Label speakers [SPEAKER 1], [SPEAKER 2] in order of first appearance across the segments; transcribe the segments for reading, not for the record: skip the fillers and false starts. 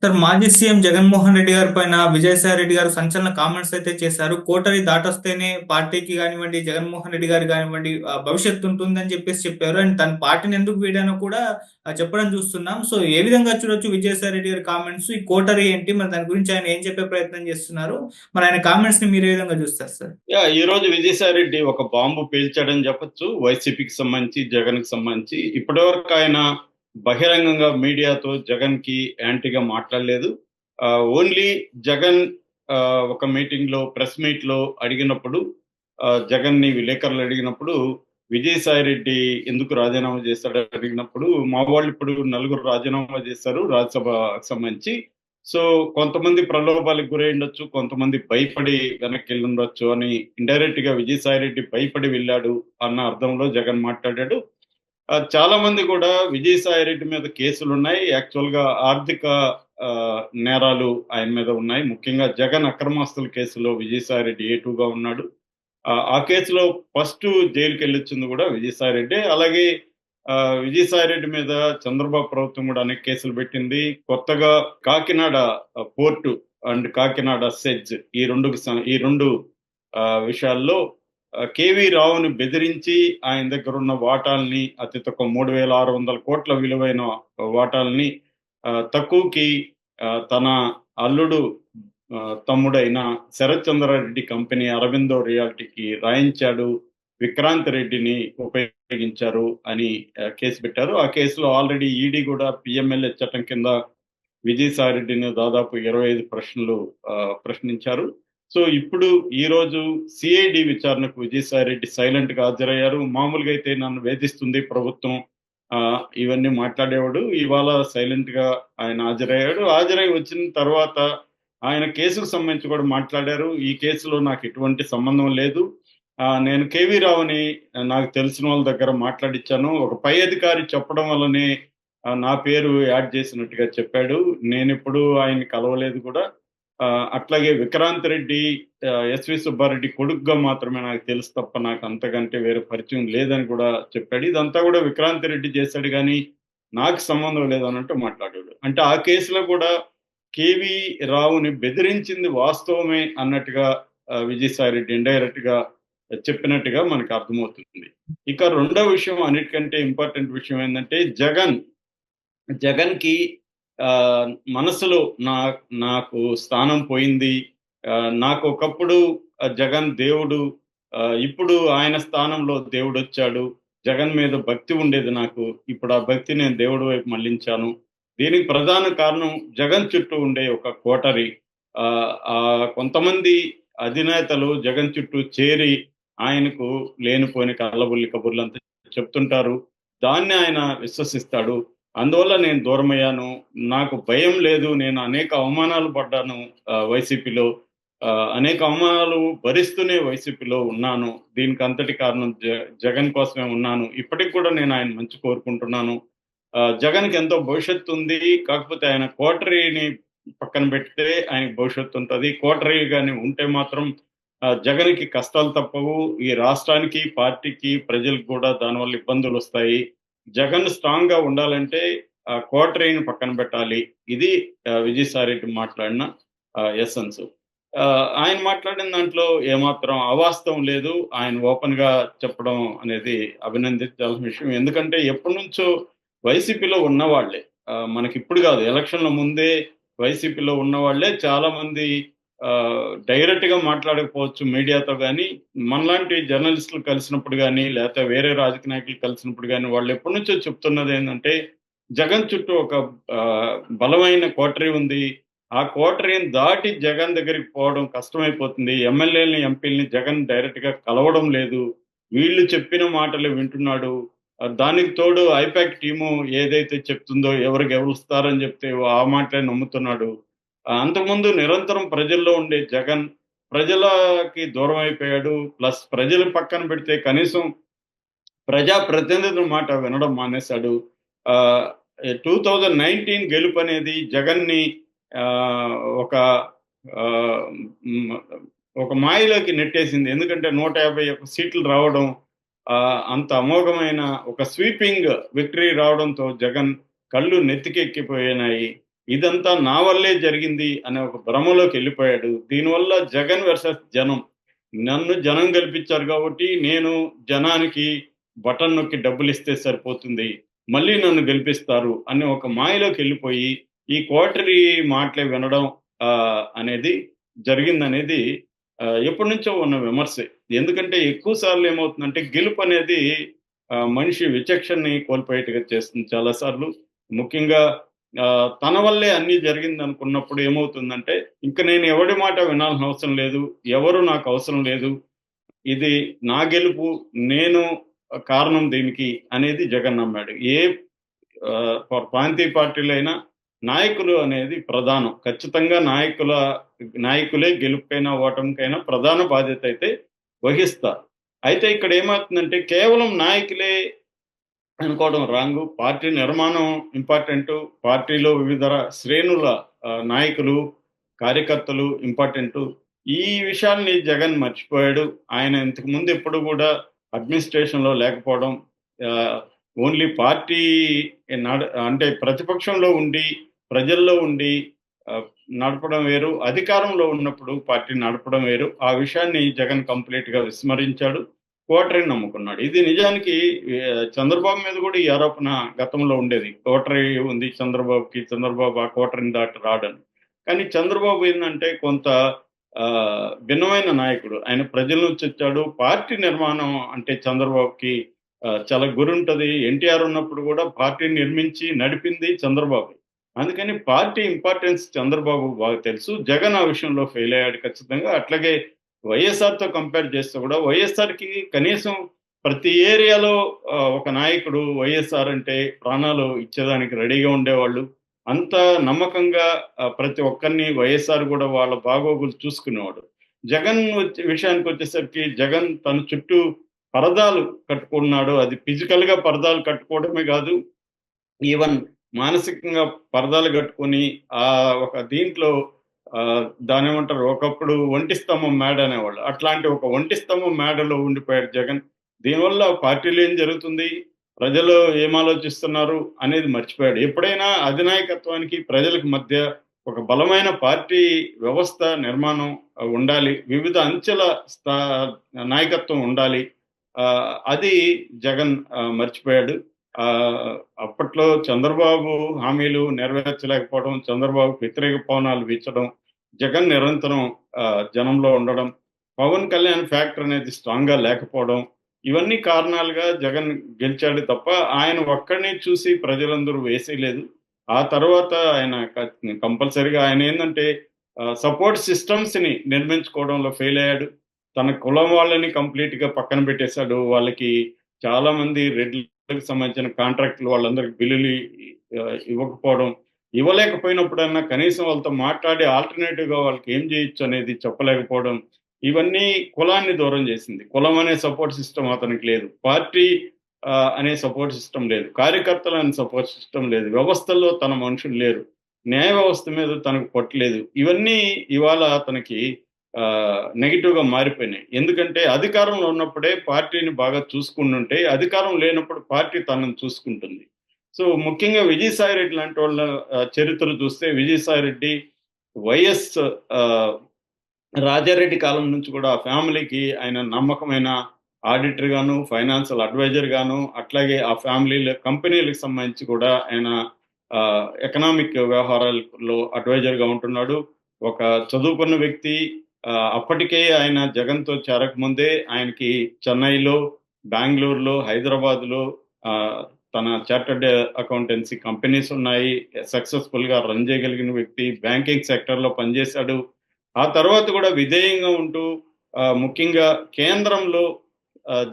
[SPEAKER 1] Sir, మాజీ CM Jaganmohan Reddy గారి పైన విజయసాయి రెడ్డి గారు సంచలన కామెంట్స్ అయితే చేశారు. కోటరి దాటొస్తేనే పార్టీకి కానివ్వండి, జగన్మోహన్ రెడ్డి గారు కానివ్వండి భవిష్యత్తు ఉంటుందని చెప్పేసి చెప్పారు. అండ్ తన పార్టీని ఎందుకు వీడానో కూడా చెప్పడం చూస్తున్నాం. సో ఏ విధంగా చూడొచ్చు విజయసాయి రెడ్డి గారి కామెంట్స్? ఈ కోటరి ఏంటి? మరి దాని గురించి ఆయన ఏం చెప్పే ప్రయత్నం చేస్తున్నారు? మరి ఆయన కామెంట్స్ ని మీరు ఏ విధంగా చూస్తారు సార్?
[SPEAKER 2] ఈ రోజు విజయసాయి రెడ్డి ఒక బాంబు పేల్చాడని చెప్పొచ్చు. వైసీపీకి సంబంధించి, జగన్‌కి సంబంధించి. ఇప్పటివరకు ఆయన బహిరంగంగా మీడియాతో జగన్‌కి యాంటీగా మాట్లాడలేదు. ఓన్లీ జగన్ ఒక మీటింగ్‌లో, ప్రెస్ మీట్‌లో అడిగినప్పుడు జగన్‌ని విలేకరులు అడిగినప్పుడు, విజయసాయి రెడ్డి ఎందుకు రాజీనామా చేశాడని అడిగినప్పుడు, మా వాళ్ళు ఇప్పుడు నలుగురు రాజీనామా చేశారు రాజ్యసభకు సంబంధించి. సో, కొంతమంది ప్రలోభాలకు గురైయుండొచ్చు. కొంతమంది భయపడి వెనక్కెళ్ళుండొచ్చు అని ఇండైరెక్ట్‌గా విజయసాయిరెడ్డి భయపడి వెళ్ళాడు అన్న అర్థంలో జగన్ మాట్లాడాడు. చాలా మంది కూడా విజయసాయిరెడ్డి మీద కేసులున్నాయి. యాక్చువల్‌గా ఆర్థిక నేరాలు ఆయన మీద ఉన్నాయి. ముఖ్యంగా జగన్ అక్రమాస్తుల కేసులో విజయసాయిరెడ్డి ఏ2గా ఉన్నాడు. ఆ కేసులో ఫస్టు జైలుకెళ్ళొచ్చింది గూడా విజయసాయిరెడ్డే. అలాగే విజయసాయిరెడ్డి మీద చంద్రబాబు ప్రభుత్వం గూడా అనేక కేసులు పెట్టింది. కొత్తగా Kakinada port and Kakinada SEZ ఈ 2 విషయాల్లో కేవీ రావుని బెదిరించి ఆయన దగ్గరున్న వాటాల్ని అతి తక్కువ 3,600,00,00,000 విలువైన వాటాల్ని తక్కువకి తన అల్లుడు తమ్ముడైన శరత్ చంద్రారెడ్డి కంపెనీ అరవిందో రియాల్టీకి రాయించాడు. విక్రాంత్ రెడ్డిని ఉపయోగించారు అని కేసు పెట్టారు. ఆ కేసులో ఆల్రెడీ ఈడీ కూడా పీఎంఎల్ఏ చట్టం కింద విజయసాయిరెడ్డిని దాదాపు 25 ప్రశ్నలు ప్రశ్నించారు. సో, ఇప్పుడు ఈరోజు సీఐడీ విచారణకు విజయసాయిరెడ్డి సైలెంట్‌గా హాజరయ్యారు. మామూలుగా అయితే నన్ను వేధిస్తుంది ప్రభుత్వం ఇవన్నీ మాట్లాడేవాడు. ఇవాళ సైలెంట్‌గా ఆయన హాజరయ్యాడు. హాజరై వచ్చిన తర్వాత ఆయన కేసుకు సంబంధించి కూడా మాట్లాడారు. ఈ కేసులో నాకు ఎటువంటి సంబంధం లేదు. నేను కేవీ రావుని నాకు తెలిసిన వాళ్ళ దగ్గర మాట్లాడిచ్చాను. ఒక పై అధికారి చెప్పడం వల్లనే నా పేరు యాడ్ చేసినట్టుగా చెప్పాడు. నేనెప్పుడు ఆయన్ని కలవలేదు కూడా. అట్లాగే విక్రాంత్ రెడ్డి ఎస్వి సుబ్బారెడ్డి కొడుకుగా మాత్రమే నాకు తెలుసు తప్ప నాకు అంతకంటే వేరే పరిచయం లేదని కూడా చెప్పాడు. ఇదంతా కూడా విక్రాంత్ రెడ్డి చేశాడు గానీ, నాకు సంబంధం లేదన్నట్టు మాట్లాడాడు. అంటే ఆ కేసులో కూడా కేవీ రావుని బెదిరించింది వాస్తవమే అన్నట్టుగా విజయసాయిరెడ్డి ఇండైరెక్ట్‌గా చెప్పినట్టుగా మనకు అర్థమవుతుంది. ఇక రెండో విషయం అన్నిటికంటే ఇంపార్టెంట్ విషయం ఏందంటే జగన్‌కి మనసులో నాకు స్థానం పోయింది. నాకు ఒకప్పుడు జగన్ దేవుడు. ఇప్పుడు ఆయన స్థానంలో దేవుడొచ్చాడు. జగన్ మీద భక్తి ఉండేది నాకు. ఇప్పుడు ఆ భక్తి నేను దేవుడి వైపు మళ్లించాను. దీనికి ప్రధాన కారణం జగన్ చుట్టూ ఉండే ఒక కోటరీ. కొంతమంది అధినేతలు జగన్ చుట్టూ చేరి ఆయనకు లేనిపోని కల్లబుల్లి కబుర్లంతా చెప్తుంటారు. దాన్ని ఆయన విశ్వసిస్తాడు. అందువల్ల నేను దూరమయ్యాను. నాకు భయం లేదు. నేను అనేక అవమానాలు పడ్డాను వైసీపీలో. అనేక అవమానాలు భరిస్తూనే వైసీపీలో ఉన్నాను. దీనికంతటి కారణం జగన్ కోసమే ఉన్నాను. ఇప్పటికి కూడా నేను ఆయన మంచి కోరుకుంటున్నాను. జగన్‌కి ఎంతో భవిష్యత్తుంది. కాకపోతే ఆయన కోటరీని పక్కన పెడితే ఆయనకి భవిష్యత్తుంటది. కోటరీ గాని ఉంటే మాత్రం జగన్‌కి కష్టాలు తప్పవు. ఈ రాష్ట్రానికి, పార్టీకి, ప్రజలకు కూడా దానివల్ల ఇబ్బందులొస్తాయి. జగన్ స్ట్రాంగ్‌గా ఉండాలంటే కోటరీని పక్కన పెట్టాలి. ఇది విజయసాయిరెడ్డి మాట్లాడిన ఎసెన్స్. ఆయన మాట్లాడిన దాంట్లో ఏమాత్రం అవాస్తవం లేదు. ఆయన ఓపెన్‌గా చెప్పడం అనేది అభినందించాల్సిన విషయం. ఎందుకంటే ఎప్పటినుంచో వైసీపీలో ఉన్నవాళ్ళే. మనకిప్పుడు గాదు ఎలక్షన్‌ల ముందే వైసీపీలో ఉన్నవాళ్ళే చాలామంది డైరెక్ట్‌గా మాట్లాడకపోవచ్చు మీడియాతో గానీ, మనలాంటి జర్నలిస్టులు కలిసినప్పుడు గానీ, లేతే వేరే రాజకీయ నాయకులు కలిసినప్పుడు గానీ, వాళ్ళెప్పటినుంచో చెప్తున్నదేందంటే, జగన్ చుట్టూ ఒక బలమైన కోటరీ ఉంది. ఆ కోటరీని దాటి జగన్ దగ్గరికి పోవడం కష్టమైపోతుంది. ఎమ్మెల్యేలని, ఎంపీలని జగన్ డైరెక్ట్‌గా కలవడం లేదు. వీళ్ళు చెప్పిన మాటలే వింటున్నాడు. దానికి తోడు ఐపాక్ టీము ఏదైతే చెప్తుందో ఎవరు గెలుస్తారని చెప్తే ఆ మాటలే నమ్ముతున్నాడు. అంతకుముందు నిరంతరం ప్రజల్లో ఉండే జగన్ ప్రజలకి దూరం అయిపోయాడు. ప్లస్ ప్రజలు పక్కన పెడితే కనీసం ప్రజా ప్రతినిధుల మాట వినడం మానేశాడు. ఆహ్, 2019 గెలుపనేది జగన్‌ని ఆహ్, ఒక ఆహ్, హ్మ్. ఒక మాయలోకి నెట్టేసింది. ఎందుకంటే 151 సీట్లు రావడం, అంత అమోఘమైన ఒక స్వీపింగ్ విక్టరీ రావడంతో జగన్ కళ్ళు నెత్తికెక్కిపోయినాయి. ఇదంతా నా వల్లే జరిగింది అనే ఒక భ్రమలోకి వెళ్ళిపోయాడు. దీనివల్ల జగన్ వర్సెస్ జనం, నన్ను జనం గెలిపించారు కాబట్టి నేను జనానికి బటన్ నొక్కి డబ్బులిస్తే సరిపోతుంది, మళ్ళీ నన్ను గెలిపిస్తారు అనే ఒక మాయలోకి వెళ్ళిపోయి ఈ క్వార్టరీ మాటలే వినడం అనేది జరిగిందనేది ఎప్పటినుంచో ఉన్న విమర్శే. ఎందుకంటే ఎక్కువ సార్లు ఏమవుతుందంటే గెలుపు అనేది మనిషి విచక్షణని కోల్పోయేట్టుగా చేస్తుంది చాలా సార్లు. ముఖ్యంగా తన వల్లే అన్నీ జరిగిందనుకున్నప్పుడు ఏమవుతుందంటే, ఇంక నేను ఎవడి మాట వినాల్సిన అవసరం లేదు. ఎవరు నాకు అవసరం లేదు. ఇది నా గెలుపు. నేను కారణం దీనికి అనేది జగన్ నమ్మాడు. ఏ ప్రాంతీయ పార్టీలైనా నాయకులు అనేది ప్రధానం. ఖచ్చితంగా నాయకులే గెలుపుకైనా, ఓటమికైనా ప్రధాన బాధ్యత అయితే వహిస్తారు. అయితే ఇక్కడ ఏమవుతుందంటే కేవలం నాయకులే అనుకోవడం రాంగు. పార్టీ నిర్మాణం ఇంపార్టెంటు. పార్టీలో వివిధ శ్రేణుల నాయకులు, కార్యకర్తలు ఇంపార్టెంటు. ఈ విషయాల్ని జగన్ మర్చిపోయాడు. ఆయన ఇంతకుముందు ఎప్పుడు గూడా అడ్మినిస్ట్రేషన్‌లో లేకపోవడం, ఆహ్, ఓన్లీ పార్టీ అంటే ప్రతిపక్షంలో ఉండి, ప్రజల్లో ఉండి ఆహ్, నడపడం వేరు. అధికారంలో ఉన్నప్పుడు పార్టీ నడపడం వేరు. ఆ విషయాన్ని జగన్ కంప్లీట్‌గా విస్మరించాడు. కోటరీని నమ్ముకున్నాడు. ఇది నిజానికి చంద్రబాబు మీద కూడా ఈ ఆరోపణ గతంలో ఉండేది. కోటరీ ఉంది చంద్రబాబుకి. చంద్రబాబు ఆ కోటరీని దాటి రాడని. కానీ చంద్రబాబు ఏందంటే కొంత భిన్నమైన నాయకుడు. ఆయన ప్రజల నుంచి వచ్చాడు. పార్టీ నిర్మాణం అంటే చంద్రబాబుకి చాలా గురుంటది. ఎన్టీఆర్ ఉన్నప్పుడు కూడా పార్టీని నిర్మించి నడిపింది చంద్రబాబు. అందుకని పార్టీ ఇంపార్టెన్స్ చంద్రబాబుకు బాగా తెలుసు. జగన్ ఆ విషయంలో ఫెయిల్ అయ్యాడు ఖచ్చితంగా. అట్లాగే వైఎస్ఆర్‌తో కంపేర్ చేస్తే కూడా వైఎస్ఆర్‌కి కనీసం ప్రతి ఏరియాలో ఒక నాయకుడు వైఎస్ఆర్ అంటే ప్రాణాలు ఇచ్చేదానికి రెడీగా ఉండేవాళ్ళు. అంత నమ్మకంగా ప్రతి ఒక్కరిని వైఎస్ఆర్ కూడా వాళ్ళ బాగోగులు చూసుకునేవాడు. జగన్ విషయానికొచ్చేసరికి జగన్ తన చుట్టూ పరదాలు కట్టుకున్నాడు. అది ఫిజికల్‌గా పరదాలు కట్టుకోవడమే కాదు, ఈవెన్ మానసికంగా పరదాలు కట్టుకొని ఒక దీంట్లో దాన్నేమంటారు, ఒకప్పుడు ఒంటి స్తంభం మేడ అనేవాళ్ళు. అట్లాంటి ఒక ఒంటి స్తంభం మేడలో ఉండిపోయాడు జగన్. దీనివల్ల పార్టీలో ఏం జరుగుతుంది, ప్రజలు ఏం ఆలోచిస్తున్నారు అనేది మర్చిపోయాడు. ఎప్పుడైనా అధినాయకత్వానికి ప్రజలకు మధ్య ఒక బలమైన పార్టీ వ్యవస్థ నిర్మాణం ఉండాలి. వివిధ అంచెల నాయకత్వం ఉండాలి. అది జగన్ మర్చిపోయాడు. అప్పట్లో చంద్రబాబు హామీలు నెరవేర్చలేకపోవడం, చంద్రబాబుకు వ్యతిరేక పవనాలు వీచడం, జగన్ నిరంతరం జనంలో ఉండడం, పవన్ కళ్యాణ్ ఫ్యాక్టర్ అనేది స్ట్రాంగ్‌గా లేకపోవడం, ఇవన్నీ కారణాలుగా జగన్ గెలిచాడు తప్ప ఆయన ఒక్కడిని చూసి ప్రజలందరూ వేసేయలేదు. ఆ తర్వాత ఆయన కంపల్సరీగా ఆయనేందంటే సపోర్ట్ సిస్టమ్స్‌ని నిర్మించుకోవడంలో ఫెయిల్ అయ్యాడు. తన కులం వాళ్ళని కంప్లీట్‌గా పక్కన పెట్టేశాడు. వాళ్ళకి చాలామంది రెడ్‌లకు సంబంధించిన కాంట్రాక్ట్‌లు వాళ్ళందరికి బిల్లులు ఇవ్వకపోవడం, ఇవ్వలేకపోయినప్పుడన్నా కనీసం వాళ్ళతో మాట్లాడి ఆల్టర్‌నేటివ్‌గా వాళ్ళకి ఏం చేయొచ్చు అనేది చెప్పలేకపోవడం, ఇవన్నీ కులాన్ని దూరం చేసింది. కులం అనే సపోర్ట్ సిస్టమ్ అతనికి లేదు. పార్టీ అనే సపోర్ట్ సిస్టమ్ లేదు. కార్యకర్తలు అనే సపోర్ట్ సిస్టమ్ లేదు. వ్యవస్థల్లో తన మనుషులు లేరు. న్యాయ వ్యవస్థ మీద తనకు పట్టు లేదు. ఇవన్నీ ఇవాళ అతనికి నెగెటివ్‌గా మారిపోయినాయి. ఎందుకంటే అధికారంలో ఉన్నప్పుడే పార్టీని బాగా చూసుకుంటుంటే, అధికారం లేనప్పుడు పార్టీ తనను చూసుకుంటుంది. సో, ముఖ్యంగా విజయసాయిరెడ్డి లాంటి వాళ్ళ చరిత్ర చూస్తే విజయసాయిరెడ్డి వైఎస్ ఆహ్, రాజారెడ్డి కాలం నుంచి కూడా ఆ ఫ్యామిలీకి ఆయన నమ్మకమైన ఆడిటర్ గాను, ఫైనాన్షియల్ అడ్వైజర్ గాను, అట్లాగే ఆ ఫ్యామిలీల కంపెనీలకు సంబంధించి కూడా ఆయన ఎకనామిక్ వ్యవహారాల్లో అడ్వైజర్‌గా ఉంటున్నాడు. ఒక చదువుకున్న వ్యక్తి. అప్పటికే ఆయన జగన్‌తో చేరకముందే ఆయనకి చెన్నైలో, బెంగుళూరులో, హైదరాబాద్‌లో తన చార్టర్డ్ అకౌంటెన్సీ కంపెనీస్ ఉన్నాయి. సక్సెస్‌ఫుల్‌గా రన్ చేయగలిగిన వ్యక్తి. బ్యాంకింగ్ సెక్టార్‌లో పనిచేశాడు. ఆ తర్వాత కూడా విధేయంగా ఉంటూ ముఖ్యంగా కేంద్రంలో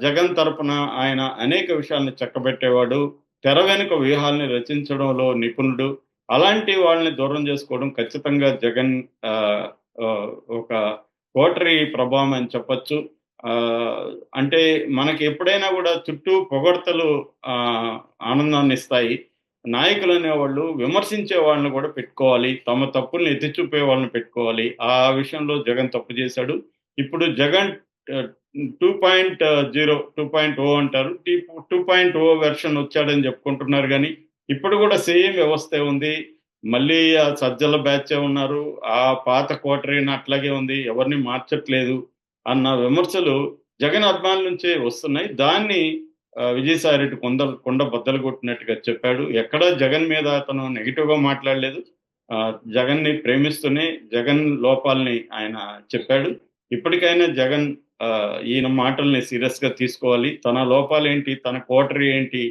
[SPEAKER 2] జగన్ తరపున ఆయన అనేక విషయాల్ని చక్కబెట్టేవాడు. తెర వెనుక వ్యూహాల్ని రచించడంలో నిపుణుడు. అలాంటి వాళ్ళని దూరం చేసుకోవడం ఖచ్చితంగా జగన్ ఆహ్, ఆహ్, ఒక కోటరీ ప్రభావం అని చెప్పొచ్చు. అంటే మనకి ఎప్పుడైనా కూడా చుట్టూ పొగడ్తలు ఆనందాన్నిస్తాయి. నాయకులనేవాళ్ళు విమర్శించే వాళ్ళని కూడా పెట్టుకోవాలి. తమ తప్పుల్ని ఎత్తి చూపే వాళ్ళని పెట్టుకోవాలి. ఆ విషయంలో జగన్ తప్పు చేశాడు. ఇప్పుడు జగన్ 2.0, 2.0 అంటారు. 2.0 వెర్షన్ వచ్చాడని చెప్పుకుంటున్నారు గానీ, ఇప్పుడు కూడా సేమ్ వ్యవస్థే ఉంది. మళ్ళీ ఆ సజ్జల బ్యాచే ఉన్నారు. ఆ పాత కోటరీని అట్లాగే ఉంది. ఎవరిని మార్చట్లేదు అన్న విమర్శలు జగన్ అభిమానుల నుంచే వస్తున్నాయి. దాన్ని విజయసాయిరెడ్డి కుండ బద్దలు కొట్టినట్టుగా చెప్పాడు. ఎక్కడా జగన్ మీద అతను నెగెటివ్‌గా మాట్లాడలేదు. జగన్‌ని ప్రేమిస్తూనే జగన్ లోపాల్ని ఆయన చెప్పాడు. ఇప్పటికైనా జగన్ ఈయన మాటల్ని సీరియస్‌గా తీసుకోవాలి. తన లోపాలేంటి? తన కోటరీ ఏంటి?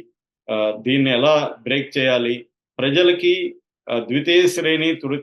[SPEAKER 2] దీన్ని ఎలా బ్రేక్ చేయాలి? ప్రజలకి ద్వితీయ శ్రేణి, తృతీయ